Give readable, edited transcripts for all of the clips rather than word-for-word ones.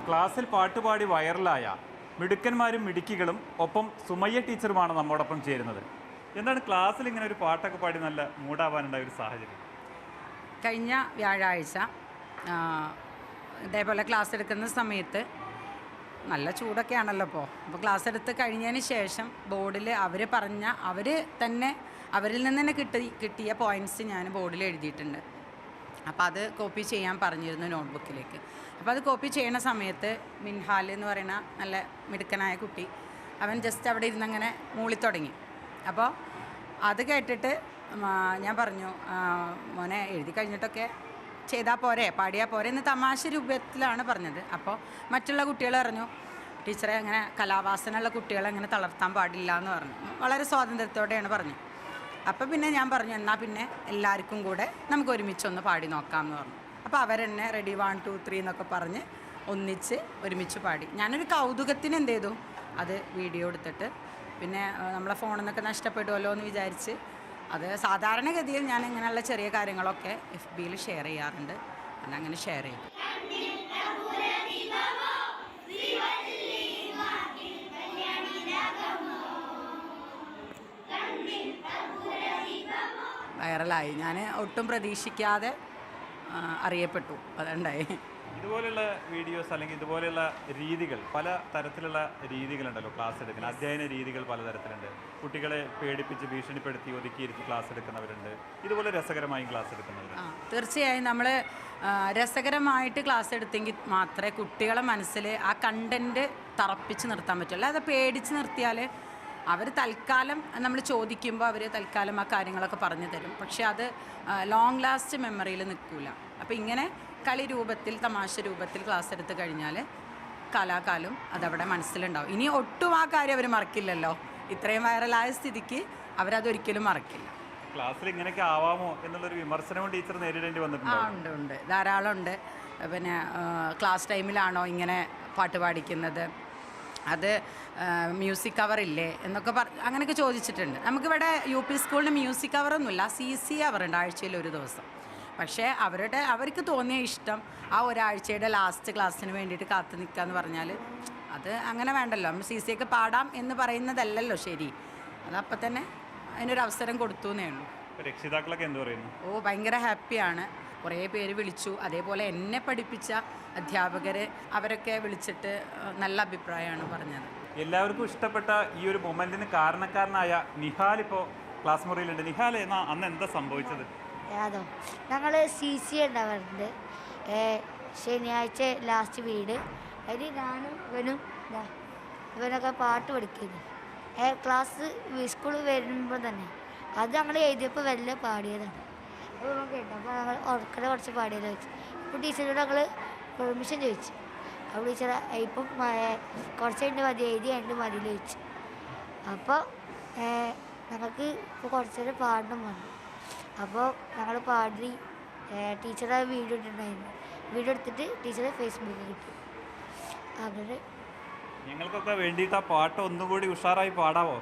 ക്ലാസ്സിൽ പാട്ടുപാടി വൈറലായ മിടുക്കന്മാരും മിടുക്കികളും ഒപ്പം സുമയ്യ ടീച്ചറുമാണ് നമ്മോടൊപ്പം ചേരുന്നത്. എന്താണ് ക്ലാസ്സിൽ ഇങ്ങനെ ഒരു പാട്ടൊക്കെ പാടി നല്ല മൂടാവാനുണ്ടായ ഒരു സാഹചര്യം? കഴിഞ്ഞ വ്യാഴാഴ്ച ഇതേപോലെ ക്ലാസ് എടുക്കുന്ന സമയത്ത് നല്ല ചൂടൊക്കെ ആണല്ലോ അപ്പോൾ ക്ലാസ് എടുത്ത് കഴിഞ്ഞതിന് ശേഷം ബോർഡിൽ അവരിൽ നിന്ന് തന്നെ കിട്ടിയ പോയിൻറ്റ്സ് ഞാൻ ബോർഡിൽ എഴുതിയിട്ടുണ്ട്. അപ്പോൾ അത് കോപ്പി ചെയ്യാൻ പറഞ്ഞിരുന്നു നോട്ട്ബുക്കിലേക്ക്. അപ്പോൾ അത് കോപ്പി ചെയ്യുന്ന സമയത്ത് മിൻഹാൽ എന്ന് പറയുന്ന നല്ല മിടുക്കനായ കുട്ടി അവൻ ജസ്റ്റ് അവിടെ ഇരുന്നങ്ങനെ മൂളി തുടങ്ങി. അപ്പോൾ അത് കേട്ടിട്ട് ഞാൻ പറഞ്ഞു, മോനെ എഴുതി കഴിഞ്ഞിട്ടൊക്കെ ചെയ്താൽ പോരെ, പാടിയാൽ പോരെ എന്ന് തമാശ രൂപത്തിലാണ് പറഞ്ഞത്. അപ്പോൾ മറ്റുള്ള കുട്ടികൾ പറഞ്ഞു, ടീച്ചറെ അങ്ങനെ കലാവാസനയുള്ള കുട്ടികളെ അങ്ങനെ തളർത്താൻ പാടില്ല എന്ന് പറഞ്ഞു. വളരെ സ്വാതന്ത്ര്യത്തോടെയാണ് പറഞ്ഞു. അപ്പോൾ പിന്നെ ഞാൻ പറഞ്ഞു, എന്നാൽ പിന്നെ എല്ലാവർക്കും കൂടെ നമുക്ക് ഒരുമിച്ചൊന്ന് പാടി നോക്കാം എന്ന് പറഞ്ഞു. അപ്പോൾ അവരെന്നെ റെഡി 1 2 3 എന്നൊക്കെ പറഞ്ഞ് ഒരുമിച്ച് പാടി. ഞാനൊരു കൗതുകത്തിന് എന്ത് ചെയ്തു, അത് വീഡിയോ എടുത്തിട്ട് പിന്നെ നമ്മളെ ഫോണിൽ നിന്നൊക്കെ നഷ്ടപ്പെടുമല്ലോ എന്ന് വിചാരിച്ച് അത് സാധാരണഗതിയിൽ ഞാൻ ഇങ്ങനെയുള്ള ചെറിയ കാര്യങ്ങളൊക്കെ FBയിൽ ഷെയർ ചെയ്യാറുണ്ട്. അങ്ങനെ ഷെയർ ചെയ്തു. വൈറലായി. ഞാൻ ഒട്ടും പ്രതീക്ഷിക്കാതെ അറിയപ്പെട്ടു. അതുണ്ടായി. ഇതുപോലെയുള്ള വീഡിയോസ് അല്ലെങ്കിൽ ഇതുപോലെയുള്ള രീതികൾ, പല തരത്തിലുള്ള രീതികളുണ്ടല്ലോ ക്ലാസ് എടുക്കുന്നത്. അധ്യയന രീതികൾ പലതരത്തിലുണ്ട്. കുട്ടികളെ പേടിപ്പിച്ച് ഭീഷണിപ്പെടുത്തി ഒതുക്കിയിരുത്തി ക്ലാസ് എടുക്കുന്നവരുണ്ട്. ഇതുപോലെ രസകരമായും ക്ലാസ് എടുക്കുന്നവരുണ്ട്. തീർച്ചയായും നമ്മൾ രസകരമായിട്ട് ക്ലാസ് എടുത്തെങ്കിൽ മാത്രമേ കുട്ടികളെ മനസ്സിൽ ആ കണ്ടൻറ്റ് തറപ്പിച്ച് നിർത്താൻ പറ്റുള്ളൂ. അല്ലാതെ പേടിച്ച് നിർത്തിയാൽ അവർ തൽക്കാലം നമ്മൾ ചോദിക്കുമ്പോൾ അവർ തൽക്കാലം ആ കാര്യങ്ങളൊക്കെ പറഞ്ഞു തരും. പക്ഷേ അത് ലോങ് ലാസ്റ്റ് മെമ്മറിയിൽ നിൽക്കില്ല. അപ്പോൾ ഇങ്ങനെ കളി രൂപത്തിൽ തമാശ രൂപത്തിൽ ക്ലാസ് എടുത്ത് കഴിഞ്ഞാൽ കാലാകാലം അതവിടെ മനസ്സിലുണ്ടാവും. ഇനി ഒട്ടും ആ കാര്യം അവർ മറക്കില്ലല്ലോ. ഇത്രയും വൈറലായ സ്ഥിതിക്ക് അവരതൊരിക്കലും മറക്കില്ല. ക്ലാസ്സിൽ ഇങ്ങനെയൊക്കെ ആവാമോ എന്നുള്ളൊരു വിമർശനവും ടീച്ചർ നേരിടേണ്ടി വന്നിട്ടുണ്ട്. ഉണ്ട്, ധാരാളം ഉണ്ട്. പിന്നെ ക്ലാസ് ടൈമിലാണോ ഇങ്ങനെ പാട്ട് പാടിക്കുന്നത്, അത് മ്യൂസിക് കവറില്ലേ എന്നൊക്കെ അങ്ങനെയൊക്കെ ചോദിച്ചിട്ടുണ്ട്. നമുക്കിവിടെ UP സ്കൂളിന് മ്യൂസിക് കവറൊന്നുമില്ല, CC കവറുണ്ട് ആഴ്ചയിൽ ഒരു ദിവസം. പക്ഷേ അവർക്ക് തോന്നിയ ഇഷ്ടം ആ ഒരാഴ്ചയുടെ ലാസ്റ്റ് ക്ലാസ്സിന് വേണ്ടിയിട്ട് കാത്തു നിൽക്കുക എന്ന് പറഞ്ഞാൽ അത് അങ്ങനെ വേണ്ടല്ലോ. നമ്മൾ CC ഒക്കെ പാടാം എന്ന് പറയുന്നതല്ലല്ലോ ശരി. അതപ്പം തന്നെ അതിനൊരു അവസരം കൊടുത്തു എന്നേ ഉള്ളൂ. രക്ഷിതാക്കളൊക്കെ എന്ത് പറയുന്നു? ഭയങ്കര ഹാപ്പിയാണ്. കുറേ പേര് വിളിച്ചു. അതേപോലെ എന്നെ പഠിപ്പിച്ച അധ്യാപകർ അവരൊക്കെ വിളിച്ചിട്ട് നല്ല അഭിപ്രായമാണ് പറഞ്ഞത്. എല്ലാവർക്കും ഇഷ്ടപ്പെട്ട ഈ ഒരു മൊമെൻറ്റിന് കാരണക്കാരനായ നിഹാൽ ഇപ്പോൾ ക്ലാസ് മുറിയിലുണ്ട്. നിഹാൽ അന്ന് എന്താ സംഭവിച്ചത്? അതോ, ഞങ്ങൾ CC ഉണ്ടാവാറുണ്ട് ശനിയാഴ്ച ലാസ്റ്റ് വീട്. അതിൽ ഞാനും ഇവനൊക്കെ പാട്ട് പഠിക്കുന്നു. ക്ലാസ് സ്കൂളിൽ വരുമ്പോൾ തന്നെ അത് ഞങ്ങൾ എഴുതിയപ്പോൾ വല്ല പാടിയതാണ്. അപ്പോൾ നമുക്ക് കേട്ടോ, അപ്പോൾ ഞങ്ങൾ ഉറക്കടെ കുറച്ച് പാടിയത് വെച്ചു. ഇപ്പോൾ ടീച്ചറോട് ഞങ്ങൾ പെർമിഷൻ ചോദിച്ചു. അപ്പോൾ ടീച്ചർ ഇപ്പം കുറച്ച് കഴിഞ്ഞ് മതി, എഴുതി കഴിഞ്ഞ് മതിയിൽ വെച്ചു. അപ്പോൾ ഞങ്ങൾക്ക് ഇപ്പോൾ കുറച്ചേരം പാടണം വന്നു. അപ്പോൾ ഞങ്ങൾ പാടി ടീച്ചറെ വീഡിയോ ഇട്ടിട്ടുണ്ടായിരുന്നു. വീഡിയോ എടുത്തിട്ട് ടീച്ചറെ ഫേസ്ബുക്കിൽ കിട്ടി. അങ്ങനെ ഞങ്ങൾക്കൊക്കെ വേണ്ടിയിട്ട് ആ പാട്ട് ഒന്നുകൂടി ഉഷാറായി പാടാവോ?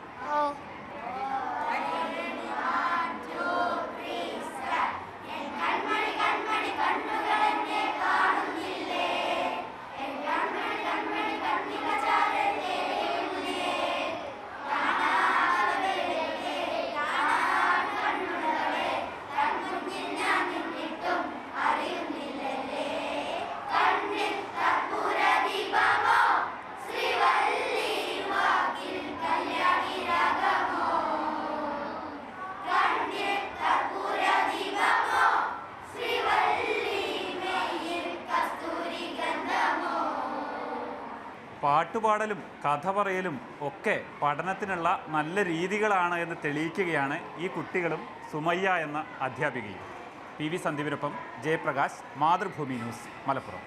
പാട്ടുപാടലും കഥ പറയലും ഒക്കെ പഠനത്തിനുള്ള നല്ല രീതികളാണ് എന്ന് തെളിയിക്കുകയാണ് ഈ കുട്ടികളും സുമയ്യ എന്ന അധ്യാപികയും. PV സന്ദീപിനൊപ്പം ജയപ്രകാശ്, മാതൃഭൂമി ന്യൂസ്, മലപ്പുറം.